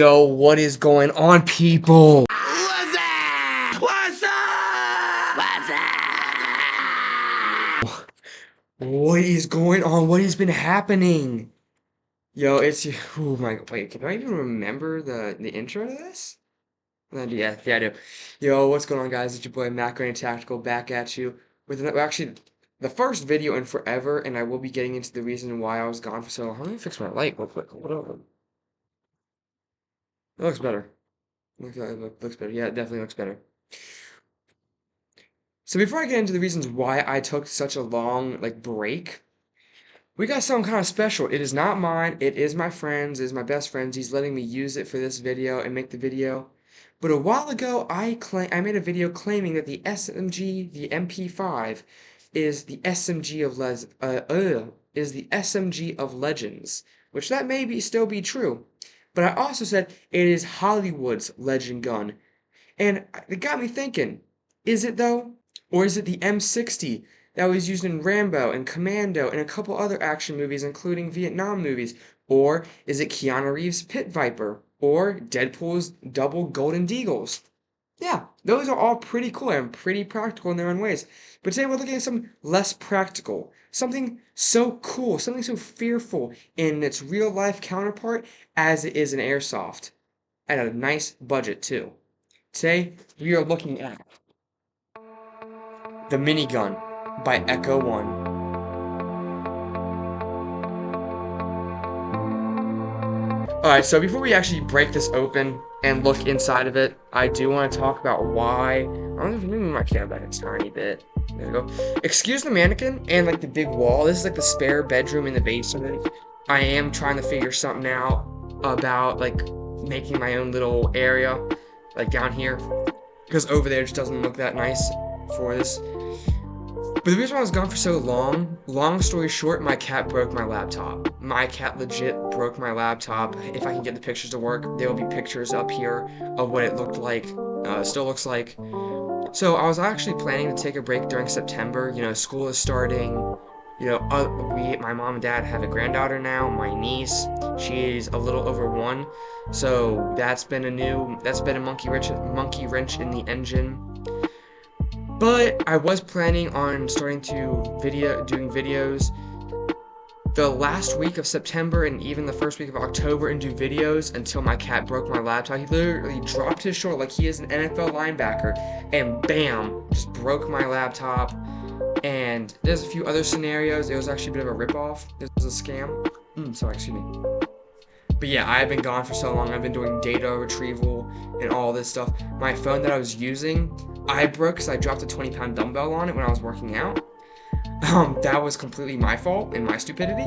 Yo, what is going on, people? What's up? What's up? What's up? What is going on? What has been happening? Yo, it's oh my wait, can I even remember the intro to this? Yeah, I do. Yo, what's going on, guys? It's your boy Macaroni Tactical back at you with actually the first video in forever, and I will be getting into the reason why I was gone for so long. Let me fix my light real quick. Hold on. It looks better. Looks better. Yeah, it definitely looks better. So before I get into the reasons why I took such a long break, we got something kind of special. It is not mine. It is my friend's. It is my best friend's. He's letting me use it for this video and make the video. But a while ago, I made a video claiming that the SMG, the MP5, is the SMG of Legends, which that may still be true. But I also said it is Hollywood's legend gun, and it got me thinking, is it though? Or is it the M60 that was used in Rambo and Commando and a couple other action movies, including Vietnam movies? Or is it Keanu Reeves' Pit Viper? Or Deadpool's double Golden Deagles? Yeah, those are all pretty cool and pretty practical in their own ways. But today we're looking at something less practical, something so cool, something so fearful in its real life counterpart as it is in Airsoft. At a nice budget, too. Today, we are looking at the Minigun by Echo One. Alright, so before we actually break this open and look inside of it, I do want to talk about why. I don't know if maybe my camera back a tiny bit. There we go. Excuse the mannequin and the big wall. This is the spare bedroom in the basement. I am trying to figure something out about making my own little area down here, because over there just doesn't look that nice for this. But the reason why I was gone for so long story short, my cat broke my laptop. My cat legit broke my laptop. If I can get the pictures to work, there will be pictures up here of what it looked like, still looks like. So I was actually planning to take a break during September. You know, school is starting. You know, my mom and dad have a granddaughter now, my niece. She's a little over 1. So that's been a monkey wrench in the engine. But I was planning on starting to doing videos the last week of September and even the first week of October and do videos until my cat broke my laptop. He literally dropped his shoulder like he is an NFL linebacker and bam, just broke my laptop. And there's a few other scenarios. It was actually a bit of a ripoff. This was a scam. Sorry, excuse me. But yeah, I've been gone for so long. I've been doing data retrieval and all this stuff. My phone that I was using, I broke because I dropped a 20-pound dumbbell on it when I was working out. That was completely my fault and my stupidity.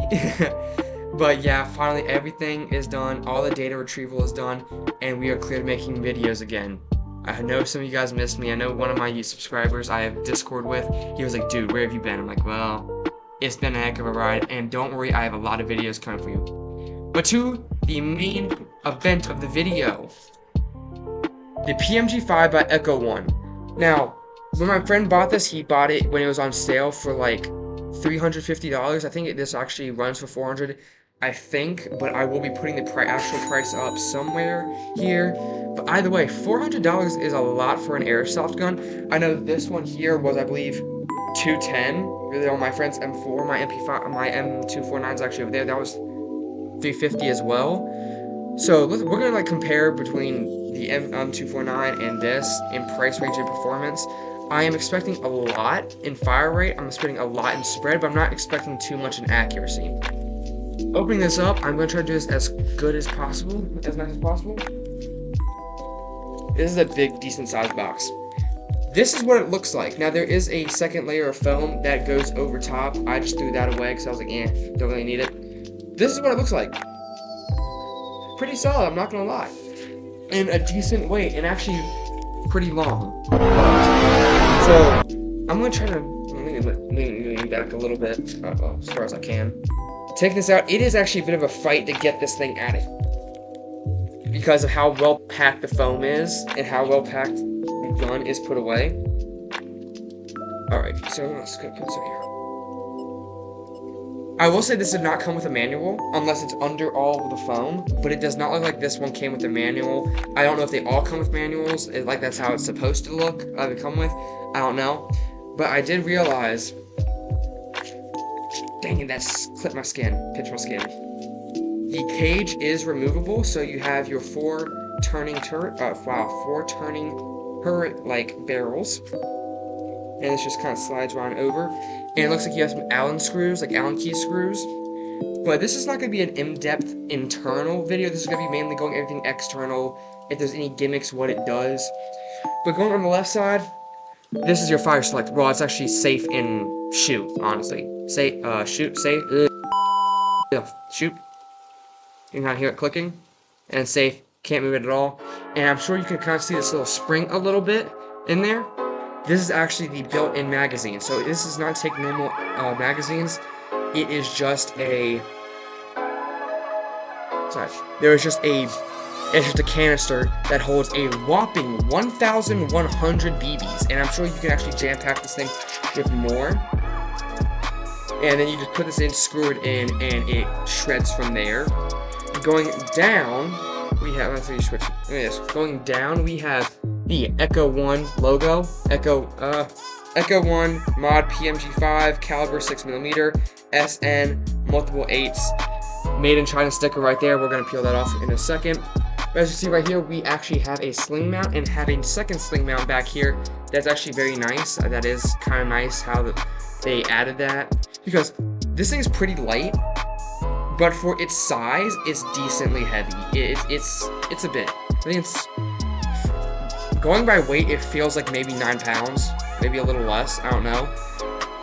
But yeah, finally everything is done. All the data retrieval is done, and we are clear to making videos again. I know some of you guys missed me. I know one of my subscribers I have Discord with, he was like, dude, where have you been? I'm like, well, it's been a heck of a ride, and don't worry, I have a lot of videos coming for you. But to the main event of the video, the PMG-5 by Echo One. Now, when my friend bought this, he bought it when it was on sale for like $350. I think this actually runs for $400, I think, but I will be putting the actual price up somewhere here. But either way, $400 is a lot for an airsoft gun. I know this one here was, I believe, $210. Really, on my friend's M4, my MP5, my M249 is actually over there. That was $350 as well. So we're gonna compare between the M249 and this in price range and performance. I am expecting a lot in fire rate. I'm expecting a lot in spread, but I'm not expecting too much in accuracy. Opening this up, I'm gonna try to do this as good as possible, as nice as possible. This is a big, decent sized box. This is what it looks like. Now there is a second layer of foam that goes over top. I just threw that away because I was like, don't really need it. This is what it looks like. Pretty solid, I'm not gonna lie. And a decent weight, and actually pretty long. So I'm gonna try to lean back a little bit, as far as I can. Taking this out, it is actually a bit of a fight to get this thing at it, because of how well packed the foam is and how well packed the gun is put away. Alright, so let's go put this right here. I will say this did not come with a manual, unless it's under all of the foam, but it does not look like this one came with a manual. I don't know if they all come with manuals, like that's how it's supposed to look, they come with, I don't know. But I did realize, dang it, that's clipped my skin, pinched my skin. The cage is removable, so you have your four turning turret like barrels. And this just kind of slides around over. And it looks like you have some Allen screws, like Allen key screws. But this is not going to be an in-depth internal video. This is going to be mainly going everything external. If there's any gimmicks, what it does. But going on the left side, this is your fire select. Well, it's actually safe in shoot, honestly. Shoot. You can kind of hear it clicking. And safe, can't move it at all. And I'm sure you can kind of see this little spring a little bit in there. This is actually the built-in magazine, so this does not take normal magazines. It is just a. Sorry, it's just a canister that holds a whopping 1,100 BBs, and I'm sure you can actually jam-pack this thing with more. And then you just put this in, screw it in, and it shreds from there. Going down, we have. Let's see, switch. Yes, going down, we have the Echo 1 logo, Echo 1 mod PMG-5 caliber 6mm SN multiple 8s, made in China sticker right there. We're gonna peel that off in a second. But as you see right here, we actually have a sling mount and have a second sling mount back here. That's actually very nice. That is kind of nice how they added that, because this thing is pretty light, but for its size, it's decently heavy. It's a bit. I think it's. Going by weight, it feels like maybe 9 pounds, maybe a little less, I don't know.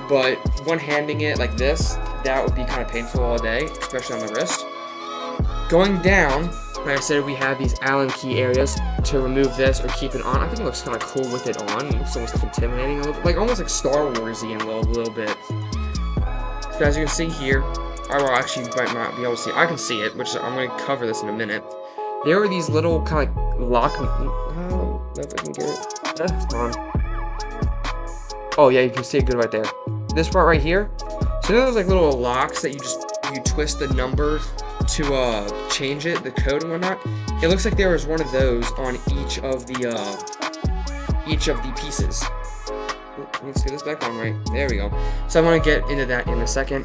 But one-handing it like this, that would be kind of painful all day, especially on the wrist. Going down, like I said, we have these Allen key areas to remove this or keep it on. I think it looks kind of cool with it on. It looks almost like intimidating a little bit, like almost like Star Wars-y in a little bit. So as you can see here, I will actually might not be able to see. I can see it, which I'm going to cover this in a minute. There are these little kind of like lock. Oh, if I can get it. Come on. Oh yeah, you can see it good right there. This part right here. So there's like little locks that you twist the number to change it, the code and whatnot. It looks like there was one of those on each of the pieces. Let's get this back on right. There we go. So I'm gonna get into that in a second.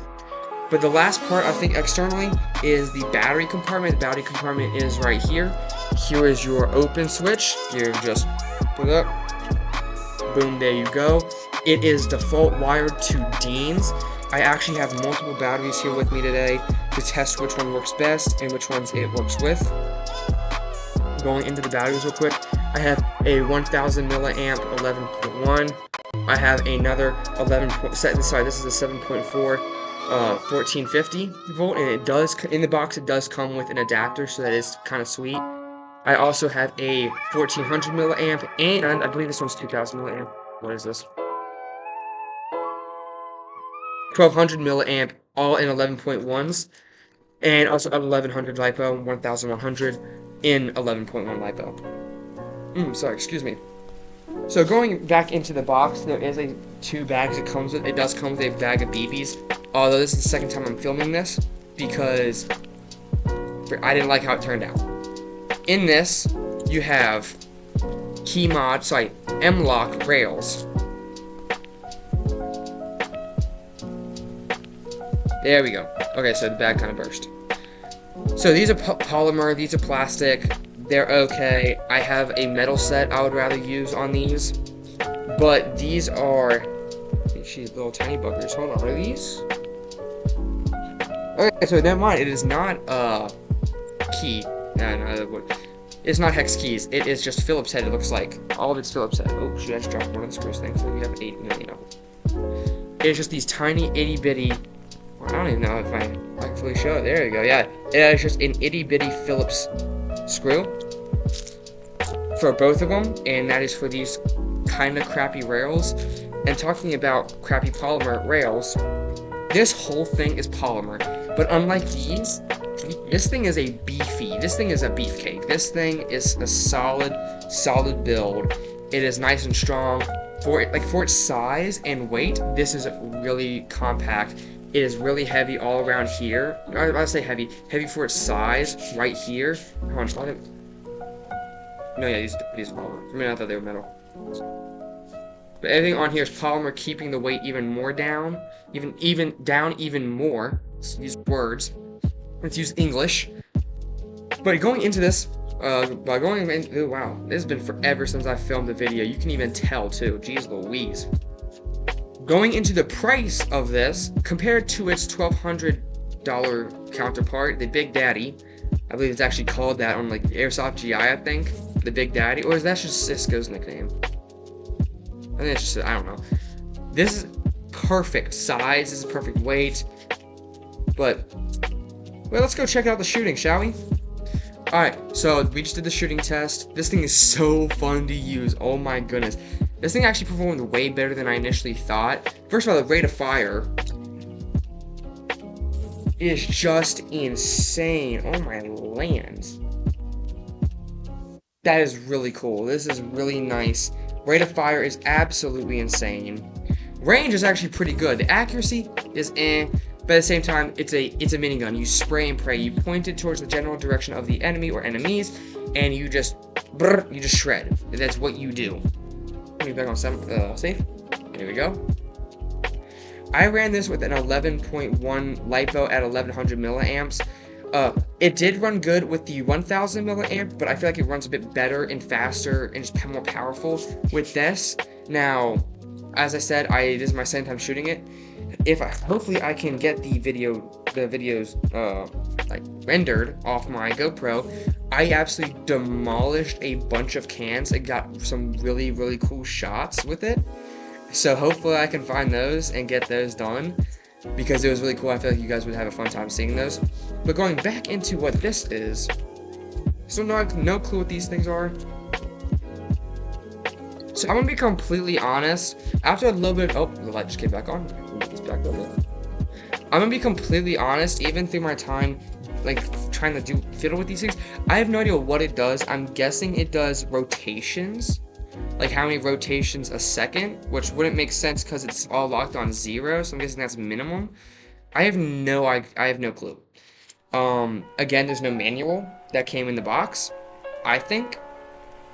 But the last part, I think, externally, is the battery compartment. The battery compartment is right here. Here is your open switch. You just put it up. Boom, there you go. It is default wired to Dean's. I actually have multiple batteries here with me today to test which one works best and which ones it works with. Going into the batteries real quick, I have a 1000 milliamp 11.1. I have another 11. Sorry, this is a 7.4. 1450 volt, and it does, in the box, it does come with an adapter, so that is kind of sweet. I also have a 1400 milliamp, and I believe this one's 2000 milliamp. What is this? 1200 milliamp, all in 11.1s, and also an 1100 LiPo, 1100 in 11.1 LiPo. Sorry, excuse me. So going back into the box, there is two bags it comes with. It does come with a bag of BBs. Although this is the second time I'm filming this, because I didn't like how it turned out. In this, you have M-Lock rails. There we go. Okay, so the bag kind of burst. So these are polymer, these are plastic. They're okay. I have a metal set I would rather use on these. But these are... She's little tiny buggers. Hold on, are these? Okay, so never mind. It is not key. No, it's not hex keys. It is just Phillips head. It looks like all of it's Phillips head. Oh, shoot! I just dropped one of the screws. Thankfully, we have 8 million of them. It's just these tiny itty bitty. Well, I don't even know if I can fully show it. There you go. Yeah, it is just an itty bitty Phillips screw for both of them, and that is for these kind of crappy rails. And talking about crappy polymer rails, this whole thing is polymer. But unlike these, this thing is a beefy. This thing is a beefcake. This thing is a solid build. It is nice and strong. For its size and weight, this is really compact. It is really heavy all around here. I say heavy for its size right here. Hold on, slide it. No, yeah, these are polymer. For me, I thought they were metal. But everything on here is polymer, keeping the weight even more down, even more. Let's use words. Let's use English. But going into this, oh wow, this has been forever since I filmed the video. You can even tell too. Jeez Louise. Going into the price of this, compared to its $1,200 counterpart, the Big Daddy, I believe it's actually called that on like Airsoft GI, I think, the Big Daddy, or is that just Cisco's nickname? I think it's just, I don't know. This is perfect size, this is perfect weight, but, well, let's go check out the shooting, shall we? Alright, so we just did the shooting test. This thing is so fun to use, oh my goodness. This thing actually performed way better than I initially thought. First of all, the rate of fire is just insane. Oh my lands. That is really cool. This is really nice. Rate of fire is absolutely insane. Range is actually pretty good. The accuracy is but at the same time, it's a minigun. You spray and pray. You point it towards the general direction of the enemy or enemies, and you just shred. That's what you do. Let me back on safe. Here we go. I ran this with an 11.1 LiPo at 1100 milliamps. It did run good with the 1000 milliamp, but I feel like it runs a bit better and faster and just more powerful with this. Now, as I said, this is my second time shooting it. Hopefully I can get the videos like rendered off my GoPro. I absolutely demolished a bunch of cans and got some really, really cool shots with it. So hopefully I can find those and get those done, because it was really cool. I feel like you guys would have a fun time seeing those. But going back into what this is, so no clue what these things are. So I'm gonna be completely honest. After a little bit, oh, the light just came back on. It's back on. I'm gonna be completely honest. Even through my time, like trying to fiddle with these things, I have no idea what it does. I'm guessing it does rotations, like how many rotations a second, which wouldn't make sense because it's all locked on 0. So I'm guessing that's minimum. I have no clue. Again, there's no manual that came in the box, I think,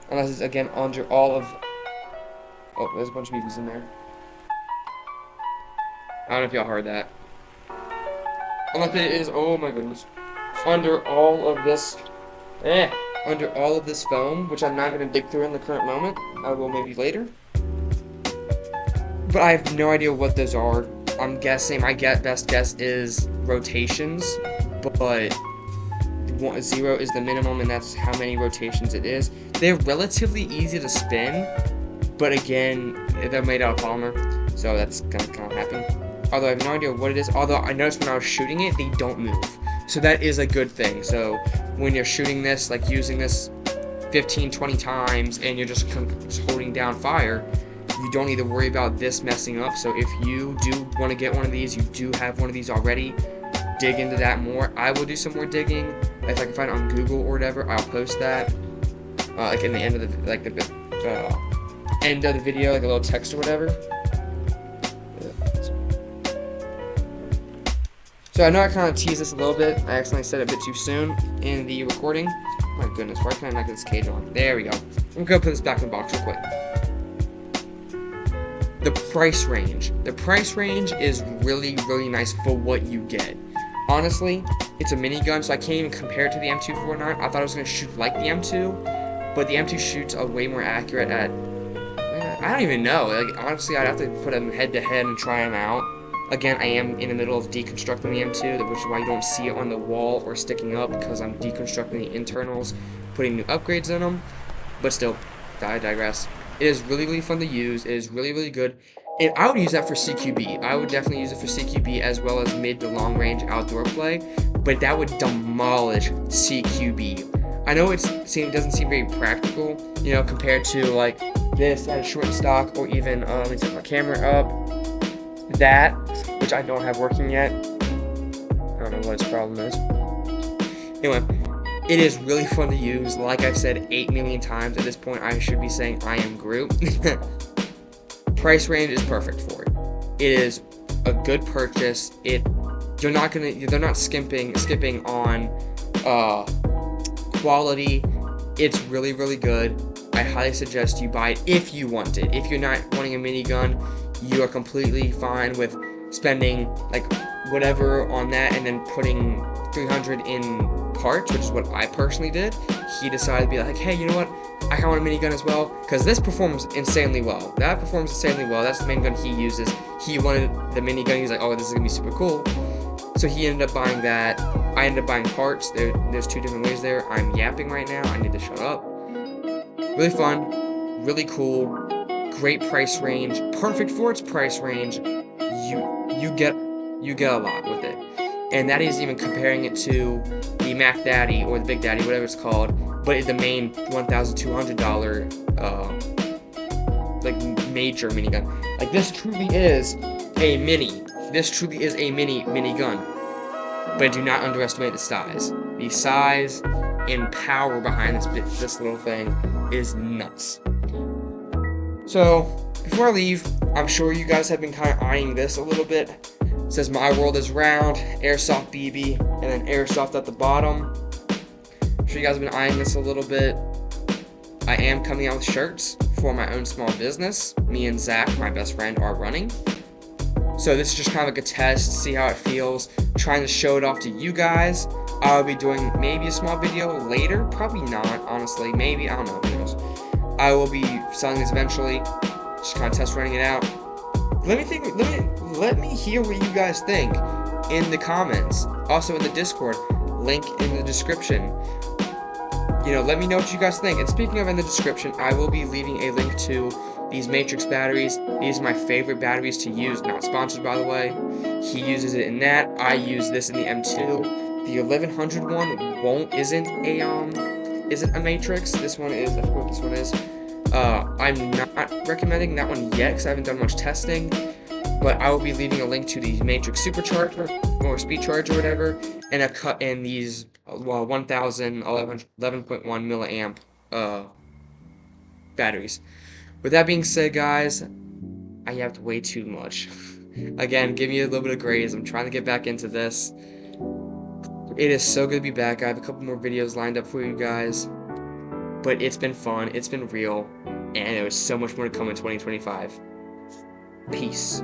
unless it's again under all of. Oh, there's a bunch of BBs in there. I don't know if y'all heard that. Unless it is, oh my goodness. Under all of this foam, which I'm not going to dig through in the current moment. I will maybe later. But I have no idea what those are. I'm guessing, my best guess is rotations, but 0 is the minimum, and that's how many rotations it is. They're relatively easy to spin, but again, they're made out of polymer, so that's gonna kind of happen. Although I have no idea what it is. Although I noticed when I was shooting it, they don't move, so that is a good thing. So when you're shooting this, like using this 15-20 times, and you're just holding down fire, you don't need to worry about this messing up. So if you do want to get one of these, you do have one of these already, dig into that more. I will do some more digging. If I can find it on Google or whatever, I'll post that. Like in the end of the end of the video, like a little text or whatever. So I know I kind of teased this a little bit. I accidentally said it a bit too soon in the recording. Oh my goodness, why can't I not get this cage on? There we go. I'm gonna put this back in the box real quick. The price range. The price range is really, really nice for what you get. Honestly, it's a minigun, so I can't even compare it to the M249. I thought it was going to shoot like the M2, but the M2 shoots a way more accurate at, I don't even know. Like, honestly, I'd have to put them head to head and try them out. Again, I am in the middle of deconstructing the M2, which is why you don't see it on the wall or sticking up, because I'm deconstructing the internals, putting new upgrades in them. But still, I digress. It is really, really fun to use. It is really, really good. And I would use that for CQB. I would definitely use it for CQB as well as mid to long range outdoor play. But that would demolish CQB. I know it doesn't seem very practical, you know, compared to like this at a short stock, or even let me set my camera up. That, which I don't have working yet. I don't know what its problem is. Anyway. It is really fun to use. Like I've said 8 million times at this point, I should be saying I am Groot. Price range is perfect for it. It is a good purchase. They're not skipping on quality. It's really, really good. I highly suggest you buy it if you want it. If you're not wanting a minigun, you are completely fine with spending like whatever on that and then putting 300 in parts, which is what I personally did. He decided to be like, hey, you know what? I kind of want a minigun as well, because this performs insanely well. That performs insanely well. That's the main gun he uses. He wanted the minigun. He's like, oh, this is gonna be super cool. So he ended up buying that. I ended up buying parts. There's two different ways there. I'm yapping right now. I need to shut up. Really fun, really cool, great price range, perfect for its price range. You get a lot with it, and that is even comparing it to the Mac Daddy or the Big Daddy, whatever it's called, but it's the main $1,200 like major minigun. Like this truly is a mini. This truly is a minigun. But do not underestimate the size. The size and power behind this little thing is nuts. So before I leave, I'm sure you guys have been kind of eyeing this a little bit. It says my world is round, airsoft BB, and then airsoft at the bottom. I'm sure you guys have been eyeing this a little bit. I am coming out with shirts for my own small business. Me and Zach, my best friend, are running. So this is just kind of like a test, see how it feels, trying to show it off to you guys. I'll be doing maybe a small video later, probably not, honestly, maybe, I don't know, who knows. I will be selling this eventually, just kind of test running it out. Let me hear what you guys think in the comments, also in the Discord, link in the description. You know, let me know what you guys think. And speaking of in the description, I will be leaving a link to these Matrix batteries. These are my favorite batteries to use, not sponsored by the way. He uses it in that. I use this in the M2. The 1100 one isn't a Matrix. This one is, I forget what this one is. I'm not recommending that one yet because I haven't done much testing. But I will be leaving a link to the Matrix Supercharger or Speed Charger or whatever, and a cut in these 11.1 milliamp batteries. With that being said, guys, I yapped way too much. Again, give me a little bit of grace. I'm trying to get back into this. It is so good to be back. I have a couple more videos lined up for you guys. But it's been fun, it's been real, and there was so much more to come in 2025. Peace.